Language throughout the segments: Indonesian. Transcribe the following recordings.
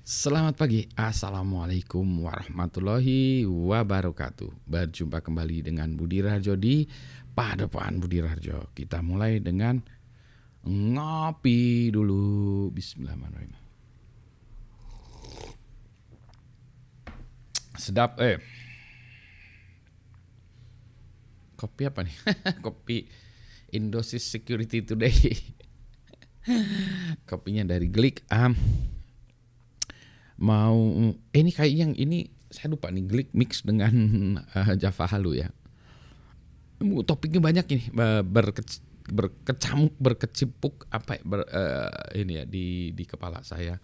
Selamat pagi, Assalamualaikum warahmatullahi wabarakatuh. Berjumpa kembali dengan Budi Raharjo di Padepokan Budi Raharjo. Kita mulai dengan ngopi dulu. Bismillahirrahmanirrahim. Sedap, kopi apa nih? Kopi Indosis Security Today. Kopinya dari Glick. Ini kayak yang ini saya lupa nih, Glick mix dengan Java Halu ya. Topiknya banyak ini, berkecamuk, berkecipuk apa ini ya di kepala saya.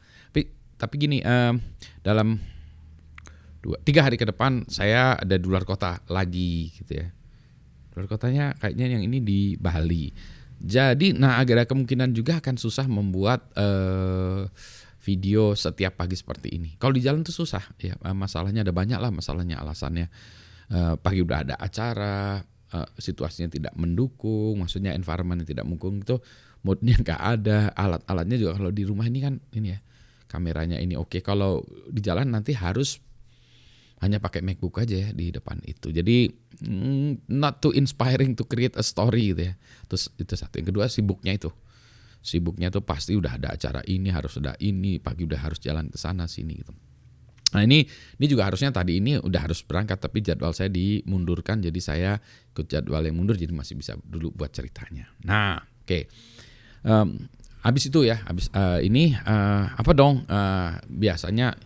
Tapi gini, dalam 3 hari ke depan saya ada di luar kota lagi gitu ya. Luar kotanya kayaknya yang ini di Bali. Jadi ada kemungkinan juga akan susah membuat video setiap pagi seperti ini. Kalau di jalan tuh susah ya, masalahnya ada banyak lah masalahnya, alasannya. Pagi udah ada acara, situasinya tidak mendukung, maksudnya environment tidak mendukung, itu moodnya nggak ada, alat-alatnya juga kalau di rumah ini kan ini ya, kameranya ini oke. Kalau di jalan nanti harus hanya pakai MacBook aja ya di depan itu. Jadi not too inspiring to create a story gitu ya. Terus itu satu. Yang kedua, sibuknya tuh pasti udah ada acara ini, harus ada ini, pagi udah harus jalan ke sana sini gitu. Nah ini juga harusnya tadi ini udah harus berangkat, tapi jadwal saya dimundurkan, jadi saya ikut jadwal yang mundur, jadi masih bisa dulu buat ceritanya. Nah oke. Habis itu ya, ini apa dong, biasanya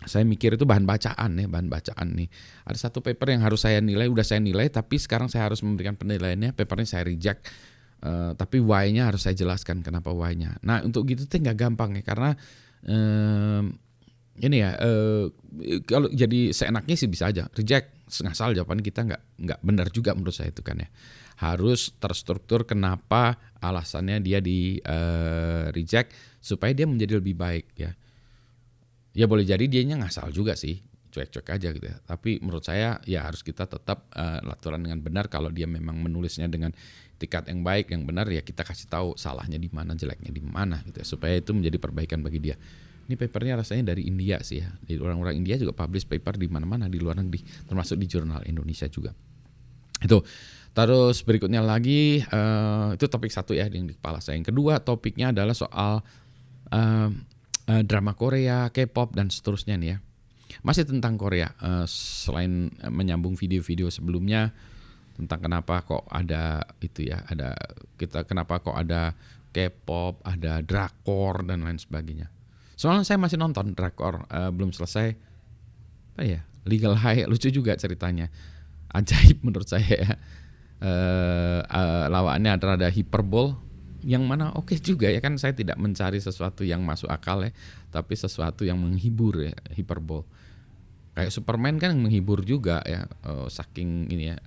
saya mikir itu bahan bacaan nih. Ada satu paper yang harus saya nilai, udah saya nilai, tapi sekarang saya harus memberikan penilaiannya, papernya saya reject. Tapi why-nya harus saya jelaskan kenapa why-nya. Nah untuk gitu tuh nggak gampang ya, karena ini ya, kalau jadi seenaknya sih bisa aja reject, ngasal jawaban kita nggak benar juga menurut saya itu kan ya. Harus terstruktur kenapa alasannya dia di reject supaya dia menjadi lebih baik ya. Ya boleh jadi dianya ngasal juga sih, cuek-cuek aja gitu ya. Tapi menurut saya ya harus kita tetap laturan dengan benar. Kalau dia memang menulisnya dengan etikat yang baik, yang benar, ya kita kasih tahu salahnya di mana, jeleknya di mana gitu ya, supaya itu menjadi perbaikan bagi dia. Ini papernya rasanya dari India sih ya. Di orang-orang India juga publish paper di mana-mana di luar negeri, termasuk di jurnal Indonesia juga. Itu. Terus berikutnya lagi, itu topik satu ya yang di kepala saya. Yang kedua topiknya adalah soal drama Korea, K-pop dan seterusnya nih ya. Masih tentang Korea, selain menyambung video-video sebelumnya tentang kenapa kok ada itu ya, kenapa kok ada K-pop, ada drakor dan lain sebagainya. Soalnya saya masih nonton drakor, belum selesai. Apa ya? Legal High, lucu juga ceritanya. Ajaib menurut saya ya. Lawannya ada hiperbol, yang mana oke juga ya kan, saya tidak mencari sesuatu yang masuk akal ya, tapi sesuatu yang menghibur ya, hiperbol. Kayak Superman kan menghibur juga ya, saking ini ya,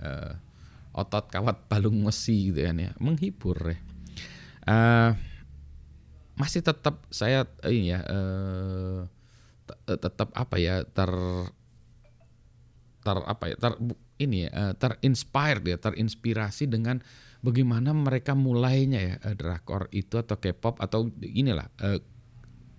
otot kawat balung besi gitu kan ya, menghibur ya. Masih tetap saya ini ya, tetap apa ya, terinspirasi dengan bagaimana mereka mulainya ya, drakor itu atau K-pop atau inilah,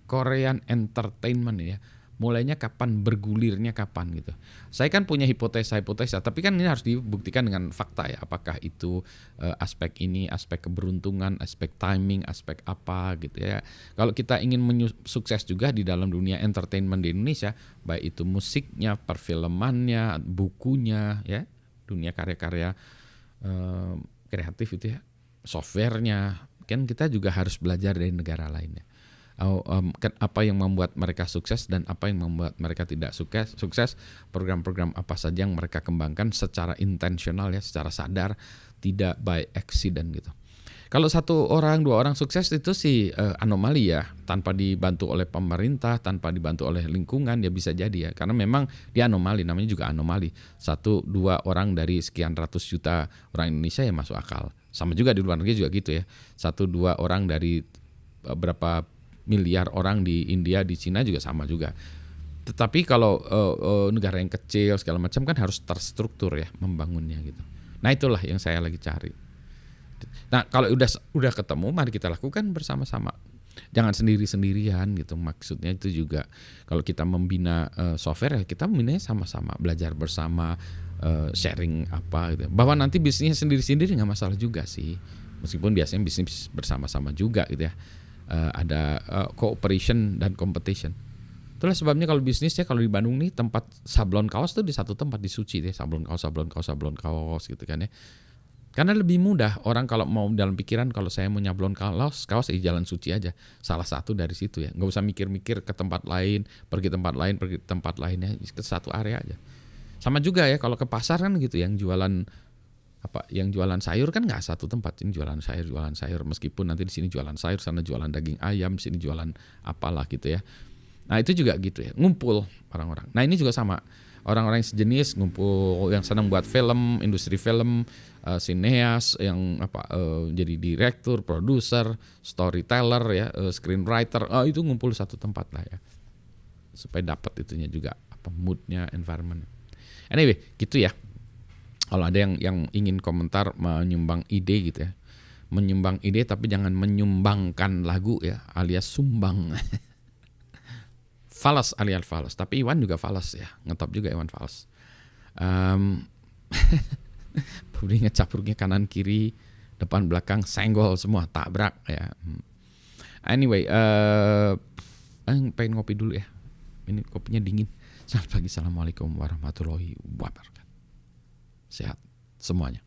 Korean entertainment ya. Mulainya kapan, bergulirnya kapan gitu. Saya kan punya hipotesa, tapi kan ini harus dibuktikan dengan fakta ya. Apakah itu aspek ini, aspek keberuntungan, aspek timing, aspek apa gitu ya. Kalau kita ingin sukses juga di dalam dunia entertainment di Indonesia, baik itu musiknya, perfilmannya, bukunya ya, dunia karya-karya kreatif itu ya, softwarenya, kan kita juga harus belajar dari negara lainnya. Apa yang membuat mereka sukses dan apa yang membuat mereka tidak sukses, program-program apa saja yang mereka kembangkan secara intensional ya, secara sadar, tidak by accident gitu. Kalau 1 orang 2 orang sukses itu sih anomali ya, tanpa dibantu oleh pemerintah, tanpa dibantu oleh lingkungan, ya bisa jadi ya, karena memang dia anomali, namanya juga anomali. 1-2 orang dari sekian ratus juta orang Indonesia ya masuk akal. Sama juga di luar negeri juga gitu ya, 1-2 orang dari berapa miliar orang di India, di Cina juga sama juga. Tetapi kalau negara yang kecil segala macam kan harus terstruktur ya membangunnya gitu. Nah itulah yang saya lagi cari. Nah kalau udah ketemu, mari kita lakukan bersama-sama. Jangan sendiri-sendirian gitu. Maksudnya itu juga kalau kita membina software ya kita membinanya sama-sama, belajar bersama, sharing apa gitu. Bahwa nanti bisnisnya sendiri-sendiri nggak masalah juga sih. Meskipun biasanya bisnis bersama-sama juga gitu ya. Ada cooperation dan competition. Itulah sebabnya kalau bisnis ya, kalau di Bandung nih tempat sablon kaos tuh di satu tempat, di Suci deh, sablon kaos gitu kan ya. Karena lebih mudah orang kalau mau dalam pikiran kalau saya mau nyablon kaos di Jalan Suci aja. Salah satu dari situ ya. Nggak usah mikir-mikir ke tempat lain, pergi tempat lainnya, ke satu area aja. Sama juga ya kalau ke pasar kan gitu, yang jualan sayur kan nggak satu tempat, ini jualan sayur meskipun nanti di sini jualan sayur, sana jualan daging ayam, sini jualan apalah gitu ya. Nah itu juga gitu ya, ngumpul orang-orang. Nah ini juga sama, orang-orang yang sejenis ngumpul, yang senang buat film, industri film, sineas, yang jadi direktur, produser, storyteller ya, screenwriter, itu ngumpul satu tempat lah ya, supaya dapat itunya juga moodnya, environment. Anyway gitu ya. Kalau ada yang ingin komentar, menyumbang ide gitu ya, menyumbang ide tapi jangan menyumbangkan lagu ya, alias sumbang. Falas alias falas, tapi Iwan juga falas ya, ngetop juga Iwan falas. Budi ngecapruknya kanan kiri, depan belakang senggol semua, tabrak ya. Anyway, pengen ngopi dulu ya, ini kopinya dingin. Selamat pagi, assalamualaikum warahmatullahi wabarakatuh. Sehat semuanya.